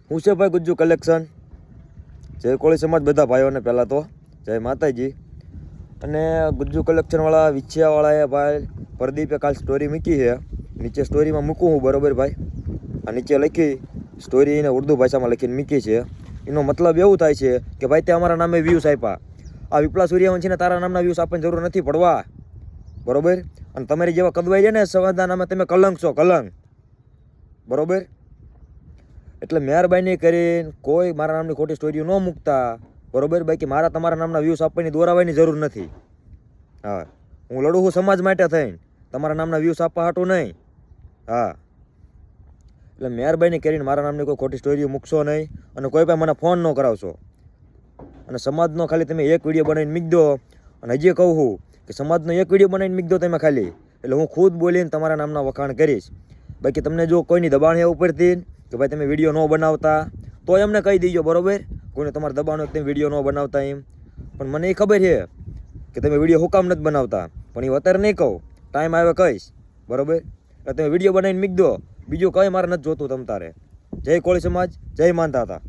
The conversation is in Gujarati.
હું છે ભાઈ ગુજ્જુ કલેક્શન. જય કોળી સમાજ બધા ભાઈઓને પહેલાં તો જય માતાજી. અને ગુજ્જુ કલેક્શનવાળા વિછિયાવાળાએ ભાઈ પ્રદીપે કાલ સ્ટોરી મૂકી છે. નીચે સ્ટોરીમાં મૂકું હું બરાબર ભાઈ. આ નીચે લખી સ્ટોરી એને ઉર્દુ ભાષામાં લખીને મૂકી છે. એનો મતલબ એવું થાય છે કે ભાઈ તે અમારા નામે વ્યૂઝ આપ્યા. આ વિપ્લા સૂર્યવંશીને તારા નામના વ્યૂઝ આપવાની જરૂર નથી પડવા, બરોબર. અને તમારી જેવા કદવાઈ જાય ને સંવાદના નામે તમે કલંક છો, કલંક, બરોબર. એટલે મહેરબાની કરીને કોઈ મારા નામની ખોટી સ્ટોરીઓ ન મૂકતા, બરોબર. બાકી મારા તમારા નામના વ્યૂઝ આપવાની દોરાવાની જરૂર નથી. હા, હું લડું છું સમાજ માટે થઈને, તમારા નામના વ્યૂઝ આપવા હાટું નહીં. હા, એટલે મહેરબાની કરીને મારા નામની કોઈ ખોટી સ્ટોરીઓ મૂકશો નહીં અને કોઈ પણ મને ફોન ન કરાવશો. અને સમાજનો ખાલી તમે એક વિડીયો બનાવીને મૂકી દો. અને હજી કહું છું કે સમાજનો એક વિડીયો બનાવીને મૂકી દો તમે ખાલી, એટલે હું ખુદ બોલીને તમારા નામના વખાણ કરીશ. બાકી તમને જો કોઈની દબાણ છે ઉપરથી કે ભાઈ તમે વિડીયો ન બનાવતા, તો એમને કહી દીજો, બરોબર. કોઈને તમારે દબાણ હોય તમે વિડીયો ન બનાવતા એમ. પણ મને એ ખબર છે કે તમે વિડીયો હું કામ નથી બનાવતા, પણ એ અત્યારે નહીં કહું, ટાઈમ આવે કહીશ, બરોબર. એટલે તમે વિડીયો બનાવીને મૂકી દો, બીજું કંઈ મારે નથી જોતું તમ તારે. જય કોળી સમાજ, જય માનતા હતા.